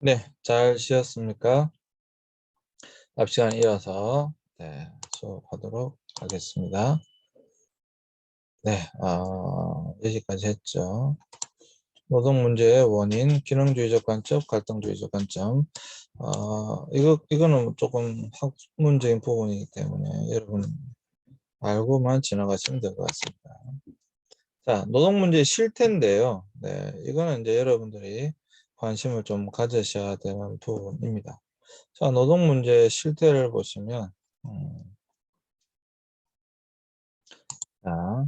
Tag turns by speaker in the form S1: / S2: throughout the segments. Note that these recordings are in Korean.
S1: 네, 잘 쉬었습니까? 앞 시간 이어서 수업하도록 하겠습니다. 네, 여기까지 했죠. 노동 문제의 원인, 기능주의적 관점, 갈등주의적 관점. 이거는 조금 학문적인 부분이기 때문에 여러분 알고만 지나가시면 될 것 같습니다. 자, 노동 문제의 실태인데요. 네, 이거는 이제 여러분들이 관심을 좀 가지셔야 되는 부분입니다. 자, 노동 문제의 실태를 보시면, 자,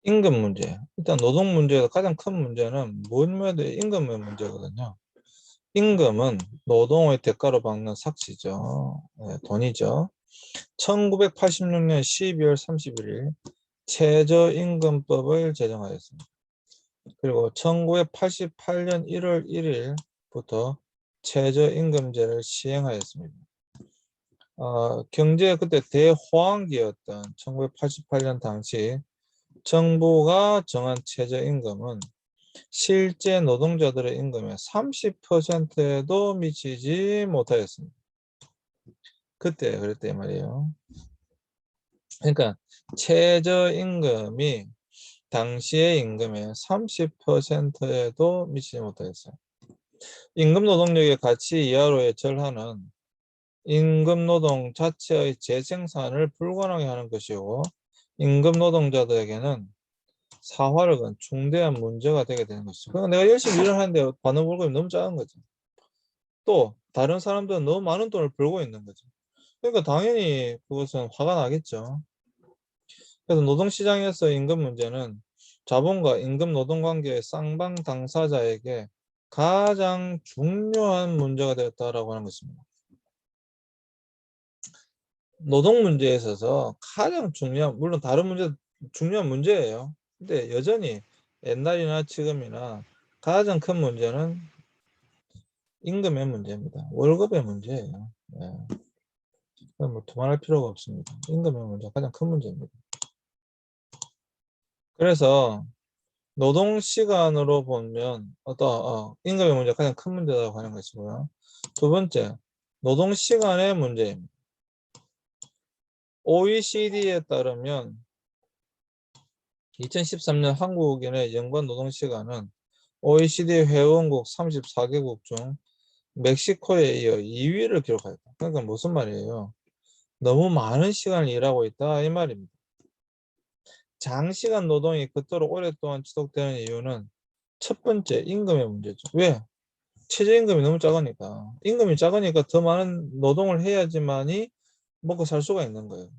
S1: 임금 문제. 일단 노동 문제에서 가장 큰 문제는 뭐냐면 임금의 문제거든요. 임금은 노동의 대가로 받는 삭시죠. 네, 돈이죠. 1986년 12월 31일 최저임금법을 제정하였습니다. 그리고 1988년 1월 1일부터 최저임금제를 시행하였습니다. 경제 그때 대호황기였던 1988년 당시 정부가 정한 최저임금은 실제 노동자들의 임금의 30%에도 미치지 못하였습니다. 그때 그랬단 말이에요. 그러니까 최저임금이 당시의 임금의 30%에도 미치지 못하였어요. 임금 노동력의 가치 이하로의 절하는 임금 노동 자체의 재생산을 불가능하게 하는 것이고, 임금 노동자들에게는 사활을 건 중대한 문제가 되게 되는 것이죠. 그러니까 내가 열심히 일을 하는데 받는 월급이 너무 작은 거죠. 또 다른 사람들은 너무 많은 돈을 벌고 있는 거죠. 그러니까 당연히 그것은 화가 나겠죠. 그래서 노동시장에서 임금 문제는 자본과 임금 노동 관계의 쌍방 당사자에게 가장 중요한 문제가 되었다라고 하는 것입니다. 노동 문제에 있어서 가장 중요한, 물론 다른 문제 중요한 문제예요. 근데 여전히 옛날이나 지금이나 가장 큰 문제는 임금의 문제입니다. 월급의 문제예요. 네. 뭐 두말할 필요가 없습니다. 임금의 문제 가장 큰 문제입니다. 그래서 노동 시간으로 보면 임금의 문제 가장 큰 문제라고 하는 것이고요. 두 번째, 노동 시간의 문제입니다. OECD에 따르면 2013년 한국인의 연간 노동 시간은 OECD 회원국 34개국 중 멕시코에 이어 2위를 기록하였다. 그러니까 무슨 말이에요? 너무 많은 시간을 일하고 있다 이 말입니다. 장시간 노동이 그토록 오랫동안 지속되는 이유는 첫 번째 임금의 문제죠. 왜? 최저임금이 너무 작으니까. 임금이 작으니까 더 많은 노동을 해야지만이 먹고 살 수가 있는 거예요.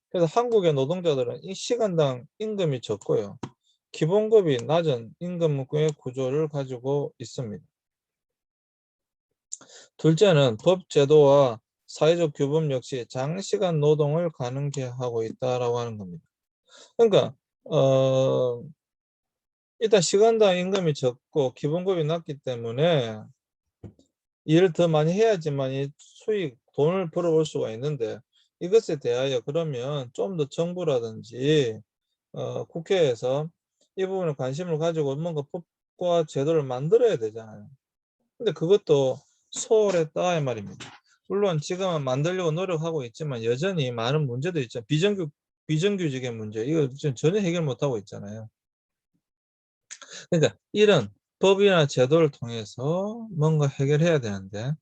S1: 그래서 한국의 노동자들은 이 시간당 임금이 적고요. 기본급이 낮은 임금의 구조를 가지고 있습니다. 둘째는 법 제도와 사회적 규범 역시 장시간 노동을 가능케 하고 있다라고 하는 겁니다. 그러니까 일단 시간당 임금이 적고 기본급이 낮기 때문에 일을 더 많이 해야지만 이 수익, 돈을 벌어올 수가 있는데, 이것에 대하여 그러면 좀 더 정부라든지 국회에서 이 부분에 관심을 가지고 뭔가 법과 제도를 만들어야 되잖아요. 근데 그것도 소홀했다 이 말입니다. 물론 지금은 만들려고 노력하고 있지만 여전히 많은 문제도 있죠. 비정규직의 문제, 이거 전혀 해결 못하고 있잖아요. 그러니까 이런 법이나 제도를 통해서 뭔가 해결해야 되는데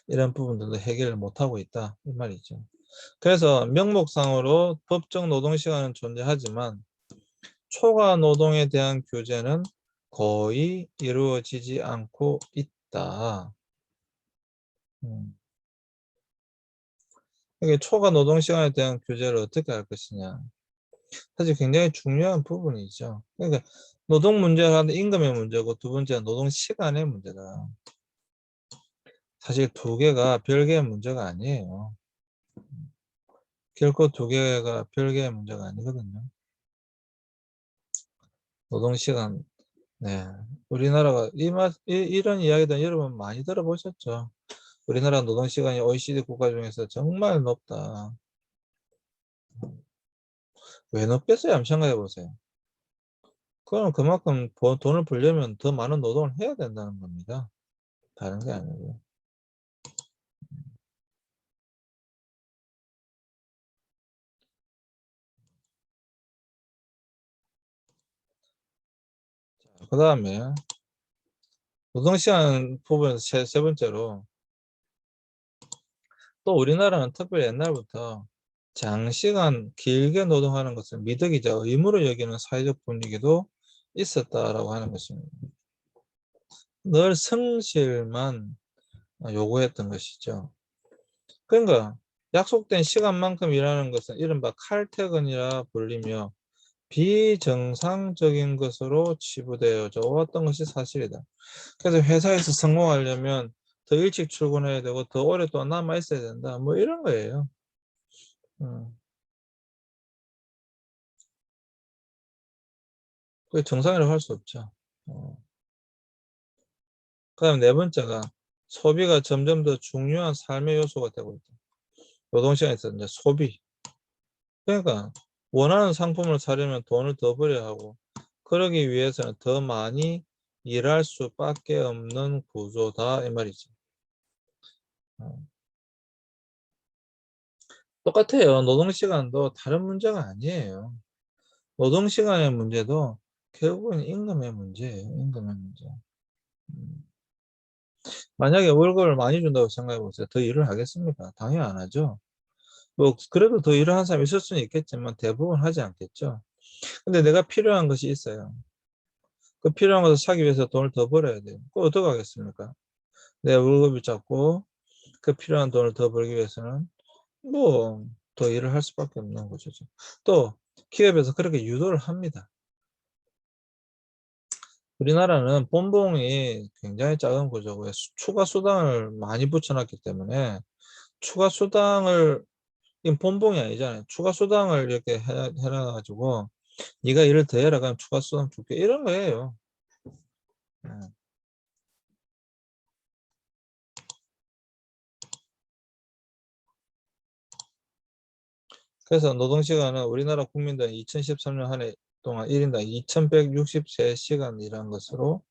S1: 이런 부분들도 해결을 못하고 있다 이 말이죠. 그래서 명목상으로 법적 노동시간은 존재하지만 초과 노동에 대한 규제는 거의 이루어지지 않고 있다. 이게 초과 노동시간에 대한 규제를 어떻게 할 것이냐. 사실 굉장히 중요한 부분이죠. 그러니까 노동 문제가 임금의 문제고 두 번째는 노동 시간의 문제다. 사실 두 개가 별개의 문제가 아니에요. 결코 두 개가 별개의 문제가 아니거든요. 노동시간, 네. 우리나라가 이런 이야기들 여러분 많이 들어보셨죠? 우리나라 노동시간이 OECD 국가 중에서 정말 높다. 왜 높겠어요? 한번 생각해 보세요. 그건 그만큼 돈을 벌려면 더 많은 노동을 해야 된다는 겁니다. 다른 게 아니고요. 그 다음에 노동시간 부분에서 세 번째로 또 우리나라는 특별히 옛날부터 장시간 길게 노동하는 것을 미덕이자 의무로 여기는 사회적 분위기도 있었다라고 하는 것입니다. 늘 성실만 요구했던 것이죠. 그러니까 약속된 시간만큼 일하는 것은 이른바 칼퇴근이라 불리며 비정상적인 것으로 치부되어져 왔던 것이 사실이다. 그래서 회사에서 성공하려면 더 일찍 출근해야 되고 더 오랫동안 남아 있어야 된다. 뭐 이런 거예요. 그게 정상이라고 할 수 없죠. 그다음 네 번째가 소비가 점점 더 중요한 삶의 요소가 되고 있다. 노동시간에서 이제 소비. 그러니까 원하는 상품을 사려면 돈을 더 벌여야 하고 그러기 위해서는 더 많이 일할 수밖에 없는 구조다 이 말이지. 어. 똑같아요. 노동시간도 다른 문제가 아니에요. 노동시간의 문제도 결국은 임금의 문제예요. 임금의 문제. 음. 만약에 월급을 많이 준다고 생각해 보세요. 더 일을 하겠습니까? 당연히 안 하죠. 뭐 그래도 더 일을 하는 사람이 있을 수는 있겠지만 대부분 하지 않겠죠. 근데 내가 필요한 것이 있어요. 그 필요한 것을 사기 위해서 돈을 더 벌어야 돼요. 그거 어떻게 하겠습니까? 내 월급이 작고 그 필요한 돈을 더 벌기 위해서는 뭐 더 일을 할 수밖에 없는 거죠. 또 기업에서 그렇게 유도를 합니다. 우리나라는 본봉이 굉장히 작은 구조고요. 추가 수당을 많이 붙여놨기 때문에 추가 수당을 이 본봉이 아니잖아요. 추가 수당을 이렇게 해놔가지고 네가 일을 더 해라 그러면 추가 수당 줄게 이런 거예요. 네. 그래서 노동시간은 우리나라 국민들은 2013년 한 해 동안 1인당 2163시간 일한 것으로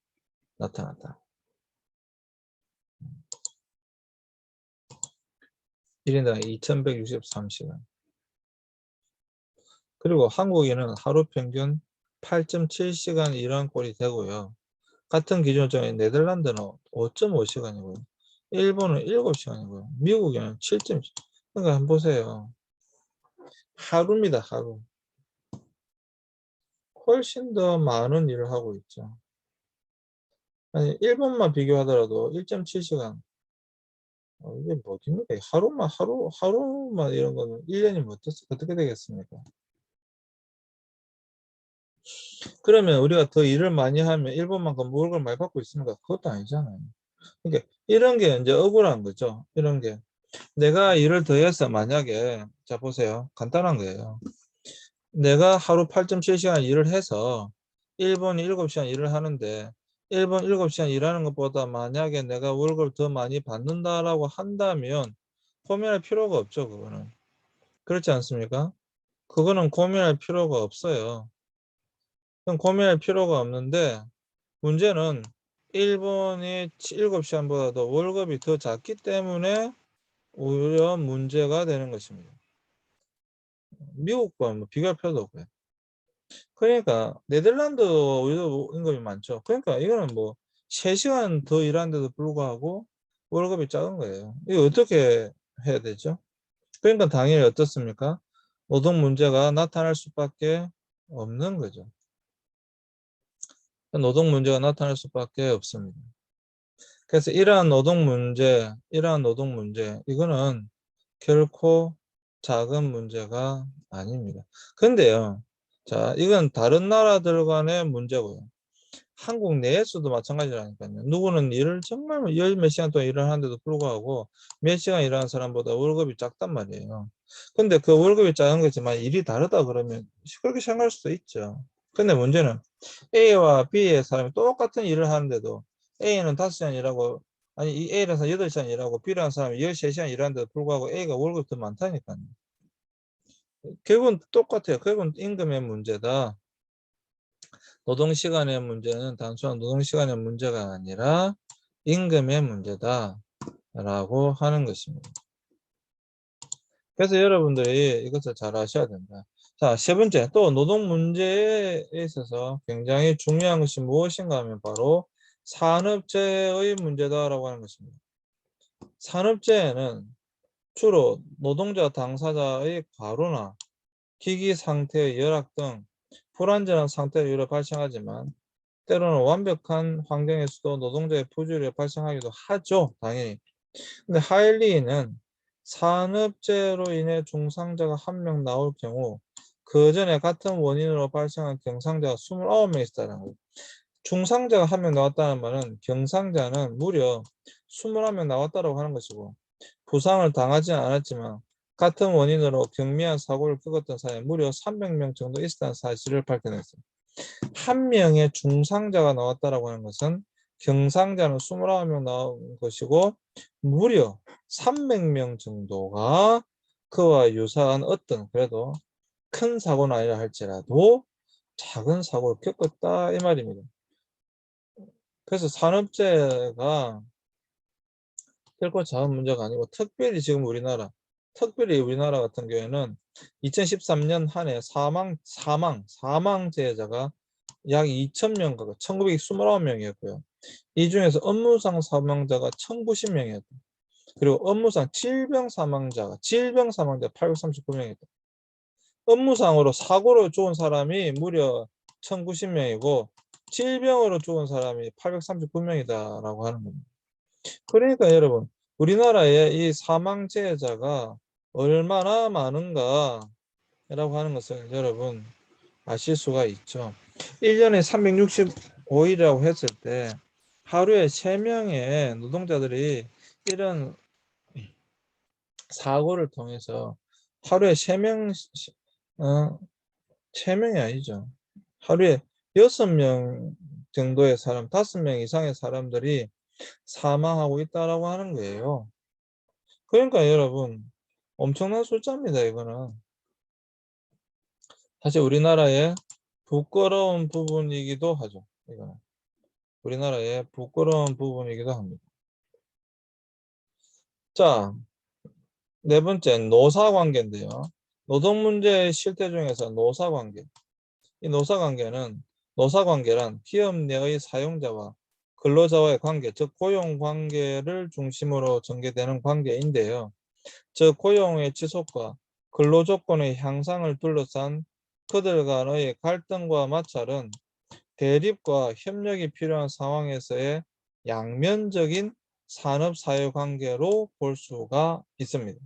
S1: 나타났다. 1인당 2163시간. 그리고 한국인은 하루 평균 8.7시간 일한 꼴이 되고요. 같은 기준을 정한 네덜란드는 5.5시간이고요. 일본은 7시간이고요. 미국에는 7.7. 그러니까 한번 보세요. 하루입니다, 하루. 훨씬 더 많은 일을 하고 있죠. 아니, 일본만 비교하더라도 1.7시간. 이게 뭐입니까? 하루만 이런 거는 1년이면 어떻게 되겠습니까? 그러면 우리가 더 일을 많이 하면 일본만큼 월급을 많이 받고 있습니까? 그것도 아니잖아요. 그러니까 이런 게 이제 억울한 거죠. 이런 게. 내가 일을 더해서 만약에, 자, 보세요. 간단한 거예요. 내가 하루 8.7시간 일을 해서 일본이 7시간 일을 하는데 일본 7시간 일하는 것보다 만약에 내가 월급을 더 많이 받는다라고 한다면 고민할 필요가 없죠, 그거는. 그렇지 않습니까? 그거는 고민할 필요가 없어요. 그럼 고민할 필요가 없는데 문제는 일본이 7시간보다도 월급이 더 작기 때문에 오히려 문제가 되는 것입니다. 미국과 뭐 비교할 필요도 없고요. 그러니까 네덜란드 우리도 임금이 많죠. 그러니까 이거는 뭐 3시간 더 일하는데도 불구하고 월급이 작은 거예요. 이거 어떻게 해야 되죠? 그러니까 당연히 어떻습니까? 노동 문제가 나타날 수밖에 없는 거죠. 노동 문제가 나타날 수밖에 없습니다. 그래서 이러한 노동 문제, 이거는 결코 작은 문제가 아닙니다. 근데요, 자, 이건 다른 나라들 간의 문제고요. 한국 내에서도 마찬가지라니까요. 누구는 일을 정말 열 몇 시간 동안 일을 하는데도 불구하고 몇 시간 일하는 사람보다 월급이 작단 말이에요. 근데 그 월급이 작은 거지만 일이 다르다 그러면 그렇게 생각할 수도 있죠. 근데 문제는 A와 B의 사람이 똑같은 일을 하는데도 A는 5시간 일하고 아니 이 A라는 사람 8시간 일하고 B라는 사람이 13시간 일하는데도 불구하고 A가 월급이 더 많다니까요. 결국은 똑같아요. 결국은 임금의 문제다. 노동시간의 문제는 단순한 노동시간의 문제가 아니라 임금의 문제다라고 하는 것입니다. 그래서 여러분들이 이것을 잘 아셔야 된다. 자, 세 번째, 또 노동 문제에 있어서 굉장히 중요한 것이 무엇인가 하면 바로 산업재해의 문제다라고 하는 것입니다. 산업재해는 주로 노동자 당사자의 과로나 기기 상태의 열악 등 불안전한 상태로 이르 발생하지만 때로는 완벽한 환경에서도 노동자의 부주의가 발생하기도 하죠. 당연히. 근데 하일리는 산업재해로 인해 중상자가 1명 나올 경우 그 전에 같은 원인으로 발생한 경상자가 29명 있다는 거예요. 중상자가 1명 나왔다는 말은 경상자는 무려 21명 나왔다고 하는 것이고 부상을 당하지는 않았지만 같은 원인으로 경미한 사고를 겪었던 사람이 무려 300명 정도 있었다는 사실을 밝혀냈어요. 1명의 중상자가 나왔다고 하는 것은 경상자는 29명 나온 것이고 무려 300명 정도가 그와 유사한 어떤 그래도 큰 사고는 아니라 할지라도 작은 사고를 겪었다 이 말입니다. 그래서 산업재해가 결코 작은 문제가 아니고 특별히 지금 특별히 우리나라 같은 경우에는 2013년 한 해 사망재해자가 약 2,000명 가까이 1,929명이었고요. 이 중에서 업무상 사망자가 1,090명이었다. 그리고 업무상 질병 사망자 839명이었다. 업무상으로 사고로 죽은 사람이 무려 1,090명이고 질병으로 죽은 사람이 839명이다라고 하는 겁니다. 그러니까 여러분 우리나라의 이 사망재해자가 얼마나 많은가 라고 하는 것을 여러분 아실 수가 있죠. 1년에 365일이라고 했을 때 하루에 3명의 노동자들이 이런 사고를 통해서 하루에 3명이 아니죠. 하루에 6명 정도의 사람, 5명 이상의 사람들이 사망하고 있다라고 하는 거예요. 그러니까 여러분 엄청난 숫자입니다. 이거는 사실 우리나라의 부끄러운 부분이기도 하죠. 이거는 우리나라의 부끄러운 부분이기도 합니다. 자, 네 번째 노사관계인데요. 노동 문제의 실태 중에서 노사관계. 이 노사관계란 기업 내의 사용자와 근로자와의 관계, 즉 고용관계를 중심으로 전개되는 관계인데요. 즉 고용의 지속과 근로조건의 향상을 둘러싼 그들 간의 갈등과 마찰은 대립과 협력이 필요한 상황에서의 양면적인 산업사회관계로 볼 수가 있습니다.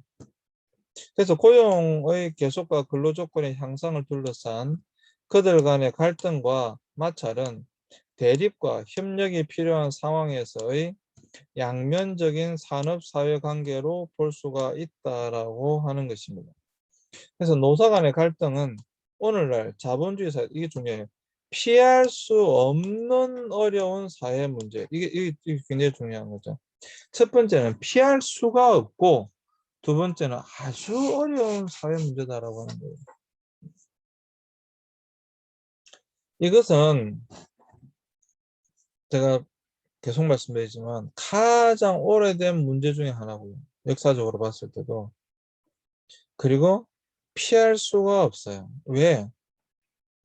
S1: 그래서 고용의 계속과 근로조건의 향상을 둘러싼 그들 간의 갈등과 마찰은 대립과 협력이 필요한 상황에서의 양면적인 산업사회관계로 볼 수가 있다라고 하는 것입니다. 그래서 노사 간의 갈등은 오늘날 자본주의 사회, 이게 중요해요. 피할 수 없는 어려운 사회 문제. 이게 굉장히 중요한 거죠. 첫 번째는 피할 수가 없고, 두 번째는 아주 어려운 사회 문제다라고 하는 거예요. 이것은 제가 계속 말씀드리지만 가장 오래된 문제 중에 하나고요. 역사적으로 봤을 때도. 그리고 피할 수가 없어요. 왜?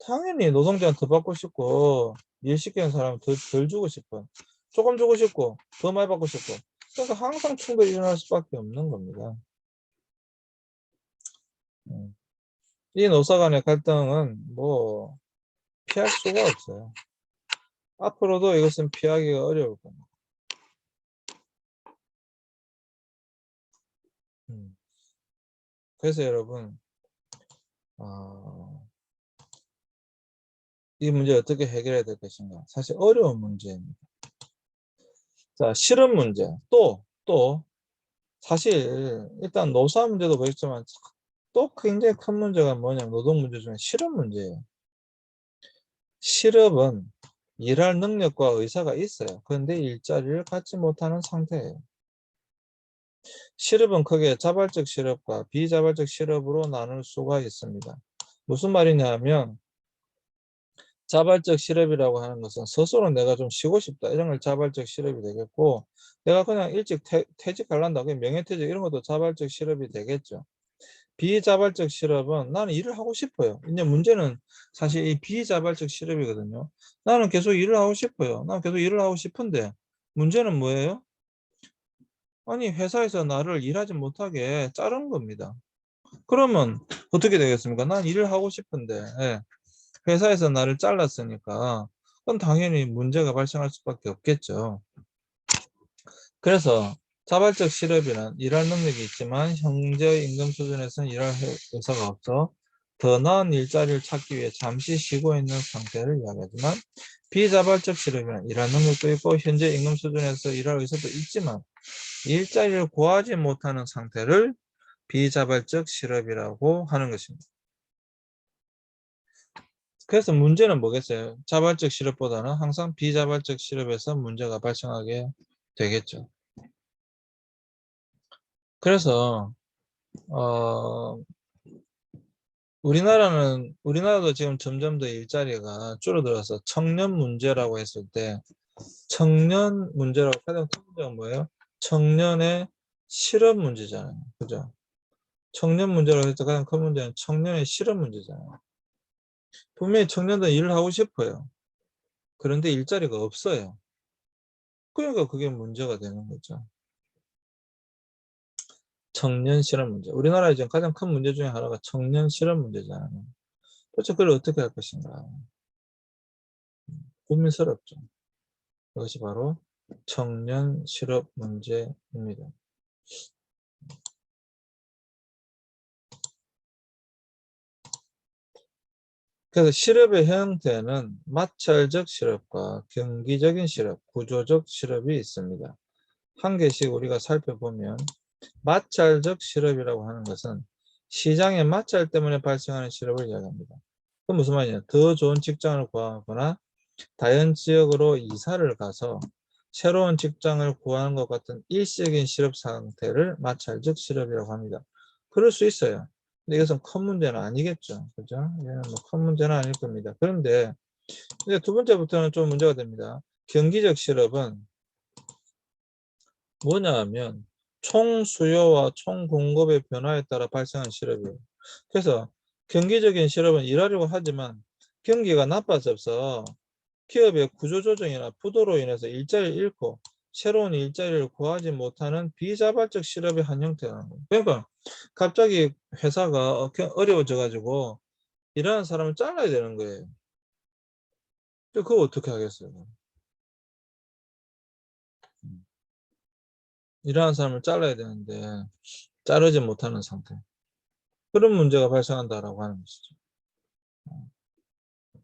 S1: 당연히 노동자는 더 받고 싶고 일 시키는 사람은 덜 주고 싶어요. 조금 주고 싶고 더 많이 받고 싶고. 그러니까 항상 충돌이 일어날 수밖에 없는 겁니다. 이 노사 간의 갈등은 뭐 피할 수가 없어요. 앞으로도 이것은 피하기가 어려울 겁니다. 그래서 여러분 이 문제 어떻게 해결해야 될 것인가? 사실 어려운 문제입니다. 자, 실업 문제. 또 사실 일단 노사 문제도 그렇지만 또 굉장히 큰 문제가 뭐냐면 노동 문제 중에 실업 문제예요. 실업은 일할 능력과 의사가 있어요. 그런데 일자리를 갖지 못하는 상태예요. 실업은 크게 자발적 실업과 비자발적 실업으로 나눌 수가 있습니다. 무슨 말이냐 하면 자발적 실업이라고 하는 것은 스스로 내가 좀 쉬고 싶다 이런 걸 자발적 실업이 되겠고, 내가 그냥 일찍 퇴직하려다 그냥 명예퇴직 이런 것도 자발적 실업이 되겠죠. 비자발적 실업은 나는 일을 하고 싶어요. 이제 문제는 사실 이 비자발적 실업이거든요. 나는 계속 일을 하고 싶어요. 나는 계속 일을 하고 싶은데 문제는 뭐예요? 아니 회사에서 나를 일하지 못하게 자른 겁니다. 그러면 어떻게 되겠습니까? 난 일을 하고 싶은데 예, 회사에서 나를 잘랐으니까 그건 당연히 문제가 발생할 수밖에 없겠죠. 그래서 자발적 실업이란 일할 능력이 있지만 현재 임금 수준에서는 일할 의사가 없어 더 나은 일자리를 찾기 위해 잠시 쉬고 있는 상태를 이야기하지만, 비자발적 실업이란 일할 능력도 있고 현재 임금 수준에서 일할 의사도 있지만 일자리를 구하지 못하는 상태를 비자발적 실업이라고 하는 것입니다. 그래서 문제는 뭐겠어요? 자발적 실업보다는 항상 비자발적 실업에서 문제가 발생하게 되겠죠. 그래서 어, 우리나라도 지금 점점 더 일자리가 줄어들어서 청년 문제라고 했을 때, 청년 문제라고 가장 큰 문제가 뭐예요? 청년의 실업 문제잖아요. 그죠? 청년 문제라고 해서 가장 큰 문제는 청년의 실업 문제잖아요. 분명히 청년들은 일을 하고 싶어요. 그런데 일자리가 없어요. 그러니까 그게 문제가 되는 거죠. 청년 실업 문제. 우리나라의 지금 가장 큰 문제 중에 하나가 청년 실업 문제잖아요. 도대체 그걸 어떻게 할 것인가? 고민스럽죠. 그것이 바로 청년 실업 문제입니다. 그래서 실업의 형태는 마찰적 실업과 경기적인 실업, 구조적 실업이 있습니다. 한 개씩 우리가 살펴보면, 마찰적 실업이라고 하는 것은 시장의 마찰 때문에 발생하는 실업을 이야기합니다. 그 무슨 말이냐? 더 좋은 직장을 구하거나 다른 지역으로 이사를 가서 새로운 직장을 구하는 것 같은 일시적인 실업 상태를 마찰적 실업이라고 합니다. 그럴 수 있어요. 근데 이것은 큰 문제는 아니겠죠. 그죠? 얘는 뭐 큰 문제는 아닐 겁니다. 그런데 이제 두 번째부터는 좀 문제가 됩니다. 경기적 실업은 뭐냐 하면 총 수요와 총 공급의 변화에 따라 발생한 실업이에요. 그래서 경기적인 실업은 일하려고 하지만 경기가 나빠져서 기업의 구조조정이나 부도로 인해서 일자리를 잃고 새로운 일자리를 구하지 못하는 비자발적 실업의 한 형태라는 거예요. 그러니까 갑자기 회사가 어려워져 가지고 일하는 사람을 잘라야 되는 거예요. 그거 어떻게 하겠어요? 일하는 사람을 잘라야 되는데 자르지 못하는 상태. 그런 문제가 발생한다라고 하는 것이죠.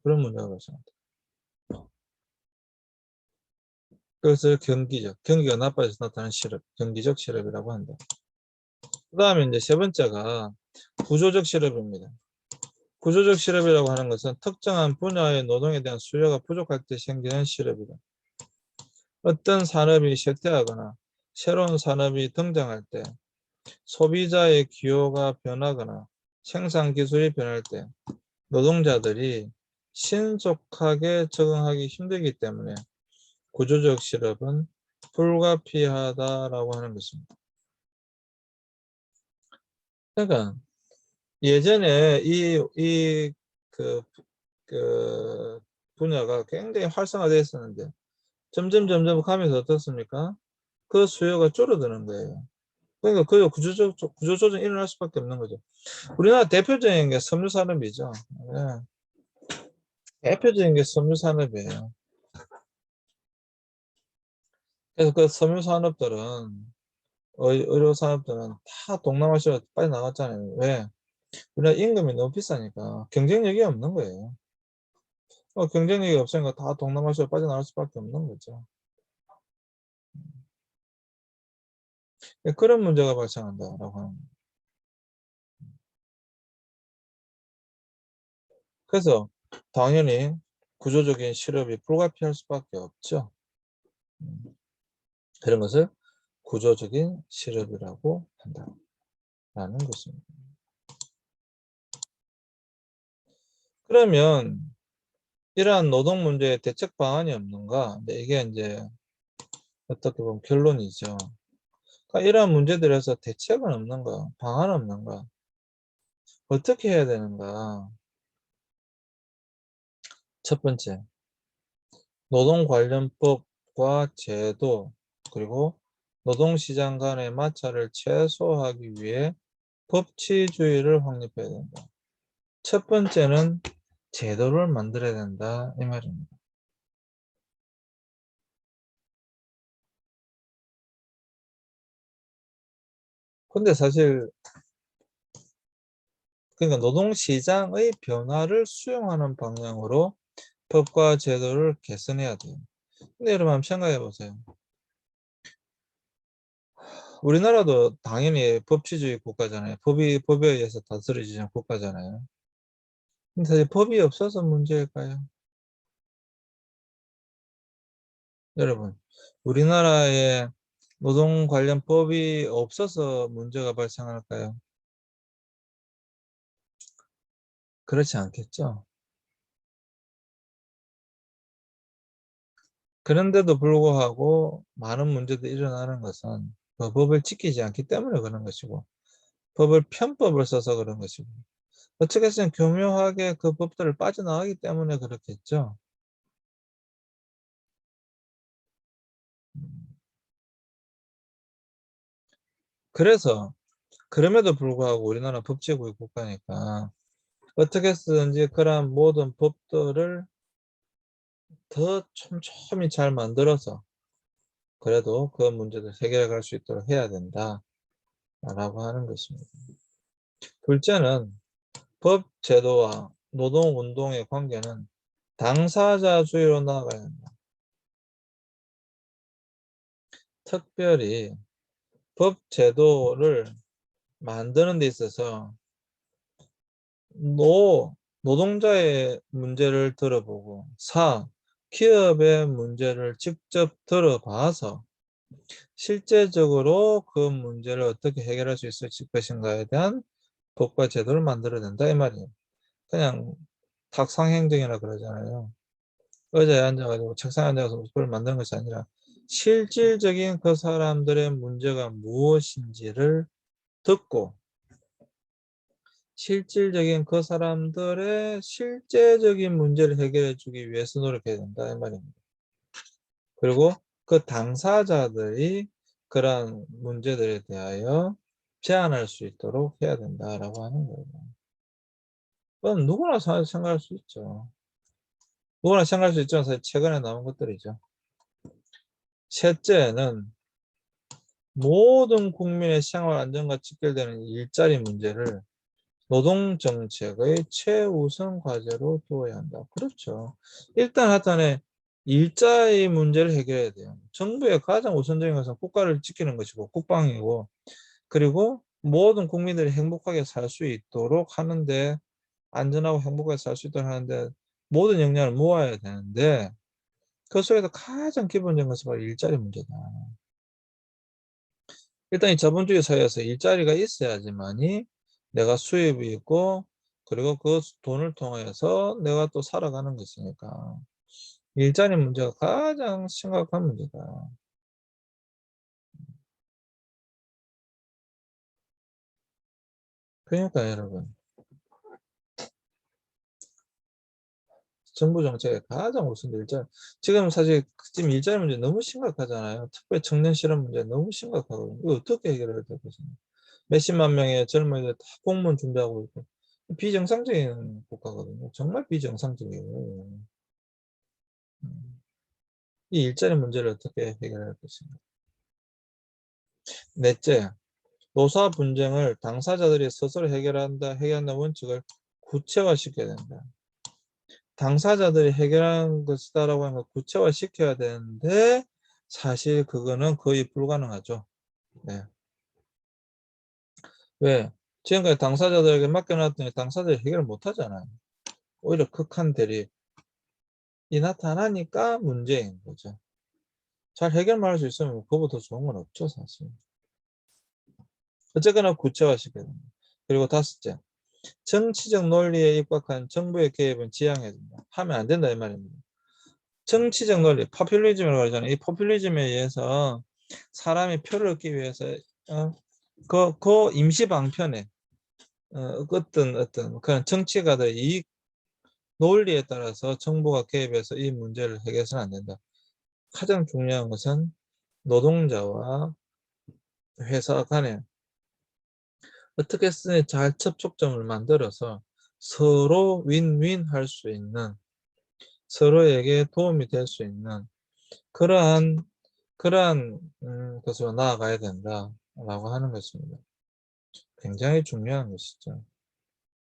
S1: 그런 문제가 발생한다. 그것을 경기가 나빠져서 나타나는 실업, 경기적 실업이라고 한다. 그 다음에 이제 세 번째가 구조적 실업입니다. 구조적 실업이라고 하는 것은 특정한 분야의 노동에 대한 수요가 부족할 때 생기는 실업이다. 어떤 산업이 쇠퇴하거나 새로운 산업이 등장할 때, 소비자의 기호가 변하거나 생산 기술이 변할 때 노동자들이 신속하게 적응하기 힘들기 때문에 구조적 실업은 불가피하다라고 하는 것입니다. 그러니까 예전에 그, 그 분야가 굉장히 활성화되어 있었는데 점점 가면서 어떻습니까? 그 수요가 줄어드는 거예요. 그러니까 그 구조조정이 일어날 수밖에 없는 거죠. 우리나라 대표적인 게 섬유산업이죠. 네. 대표적인 게 섬유산업이에요. 그래서 그 섬유산업들은 의료산업들은 다 동남아시아로 빨리 나갔잖아요. 왜? 우리나라 임금이 너무 비싸니까 경쟁력이 없는 거예요. 경쟁력이 없으니까 다 동남아시아로 빠져나갈 수밖에 없는 거죠. 그런 문제가 발생한다라고 하는 거예요. 그래서 당연히 구조적인 실업이 불가피할 수밖에 없죠. 음, 그런 것을 구조적인 실업이라고 한다라는 것입니다. 그러면 이러한 노동 문제에 대책 방안이 없는가? 근데 이게 이제 어떻게 보면 결론이죠. 그러니까 이러한 문제들에서 대책은 없는가? 방안 없는가? 어떻게 해야 되는가? 첫 번째, 노동 관련법과 제도, 그리고 노동시장 간의 마찰을 최소화하기 위해 법치주의를 확립해야 된다. 첫 번째는 제도를 만들어야 된다 이 말입니다. 근데 사실 그러니까 노동시장의 변화를 수용하는 방향으로 법과 제도를 개선해야 돼요. 근데 여러분 한번 생각해 보세요. 우리나라도 당연히 법치주의 국가잖아요. 법에 의해서 다스려지는 국가잖아요. 근데 사실 법이 없어서 문제일까요? 여러분, 우리나라에 노동 관련 법이 없어서 문제가 발생할까요? 그렇지 않겠죠. 그런데도 불구하고 많은 문제들이 일어나는 것은 그 법을 지키지 않기 때문에 그런 것이고, 법을 편법을 써서 그런 것이고, 어떻게든 교묘하게 그 법들을 빠져나가기 때문에 그렇겠죠. 그래서 그럼에도 불구하고 우리나라 법제국의 국가니까 어떻게 쓰든지 그러한 모든 법들을 더 촘촘히 잘 만들어서 그래도 그 문제를 해결해 갈 수 있도록 해야 된다라고 하는 것입니다. 둘째는 법 제도와 노동운동의 관계는 당사자주의로 나아가야 한다. 특별히 법 제도를 만드는 데 있어서 노동자의 문제를 들어보고 기업의 문제를 직접 들어봐서 실제적으로 그 문제를 어떻게 해결할 수 있을 것인가에 대한 법과 제도를 만들어야 된다 이 말이에요. 그냥 탁상행정이라 그러잖아요. 의자에 앉아가지고 책상에 앉아서 그걸 만드는 것이 아니라 실질적인 그 사람들의 문제가 무엇인지를 듣고 실질적인 그 사람들의 실제적인 문제를 해결해 주기 위해서 노력해야 된다 이 말입니다. 그리고 그 당사자들이 그러한 문제들에 대하여 제안할 수 있도록 해야 된다라고 하는 거예요. 그건 누구나 생각할 수 있죠. 누구나 생각할 수 있지만 사실 최근에 나온 것들이죠. 셋째는 모든 국민의 생활 안정과 직결되는 일자리 문제를 노동정책의 최우선 과제로 두어야 한다. 그렇죠. 일단 하여튼에 일자리 문제를 해결해야 돼요. 정부의 가장 우선적인 것은 국가를 지키는 것이고 국방이고 그리고 모든 국민들이 행복하게 살 수 있도록 하는데 안전하고 행복하게 살 수 있도록 하는데 모든 역량을 모아야 되는데 그 속에서 가장 기본적인 것은 바로 일자리 문제다. 일단 이 자본주의 사회에서 일자리가 있어야지만이 내가 수입이 있고 그리고 그 돈을 통해서 내가 또 살아가는 것이니까 일자리 문제가 가장 심각한 문제다. 그러니까 여러분 정부 정책의 가장 우선 일자리 지금 사실 지금 일자리 문제 너무 심각하잖아요. 특히 청년 실업 문제 너무 심각하거든요. 이거 어떻게 해결해야 될 것인가. 몇십만 명의 젊은이들 다 공무원 준비하고 있고 비정상적인 국가거든요. 정말 비정상적이에요. 음. 이 일자리 문제를 어떻게 해결할 것인가. 넷째, 노사 분쟁을 당사자들이 스스로 해결한다 원칙을 구체화시켜야 된다. 당사자들이 해결하는 것이다라고 하는 걸 구체화시켜야 되는데 사실 그거는 거의 불가능하죠. 네. 왜? 지금까지 당사자들에게 맡겨놨더니 당사자들이 해결을 못 하잖아요. 오히려 극한 대립이 나타나니까 문제인 거죠. 잘 해결만 할 수 있으면 그거보다 좋은 건 없죠, 사실. 어쨌거나 구체화시켜야 됩니다. 그리고 다섯째, 정치적 논리에 입각한 정부의 개입은 지양해야 된다. 하면 안 된다 이 말입니다. 정치적 논리, 포퓰리즘이라고 하잖아요. 이 포퓰리즘에 의해서 사람이 표를 얻기 위해서 그 임시 방편에 어떤 그런 정치가들의 이익 논리에 따라서 정부가 개입해서 이 문제를 해결해서는 안 된다. 가장 중요한 것은 노동자와 회사 간에 어떻게 잘 접촉점을 만들어서 서로 윈윈 할 수 있는, 서로에게 도움이 될 수 있는 그러한 것으로 나아가야 된다라고 하는 것입니다. 굉장히 중요한 것이죠.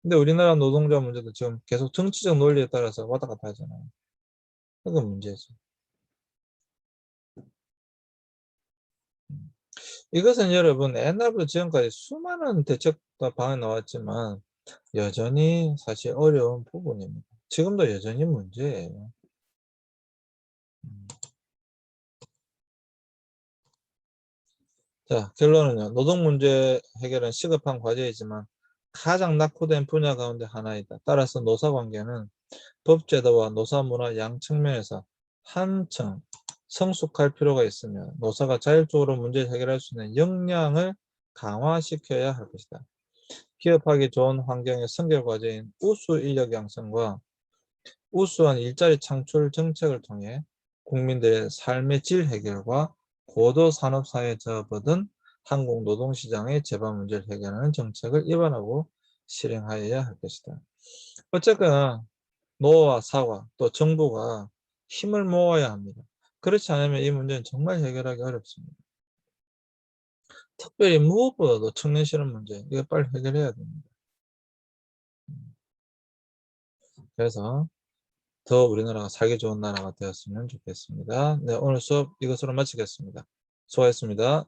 S1: 근데 우리나라 노동자 문제도 지금 계속 정치적 논리에 따라서 왔다 갔다 하잖아요. 그건 문제죠. 이것은 여러분 옛날부터 지금까지 수많은 대책과 방안이 나왔지만 여전히 사실 어려운 부분입니다. 지금도 여전히 문제예요. 자, 결론은요. 노동 문제 해결은 시급한 과제이지만 가장 낙후된 분야 가운데 하나이다. 따라서 노사관계는 법제도와 노사문화 양 측면에서 한층 성숙할 필요가 있으며 노사가 자율적으로 문제를 해결할 수 있는 역량을 강화시켜야 할 것이다. 기업하기 좋은 환경의 선결 과제인 우수 인력 양성과 우수한 일자리 창출 정책을 통해 국민들의 삶의 질 해결과 고도 산업사회에 접어든 한국 노동시장의 재반 문제를 해결하는 정책을 입안하고 실행하여야 할 것이다. 어쨌거나 노와 사과 또 정부가 힘을 모아야 합니다. 그렇지 않으면 이 문제는 정말 해결하기 어렵습니다. 특별히 무엇보다도 청년 실업 문제 이거 빨리 해결해야 됩니다. 그래서 더 우리나라가 살기 좋은 나라가 되었으면 좋겠습니다. 네, 오늘 수업 이것으로 마치겠습니다. 수고하셨습니다.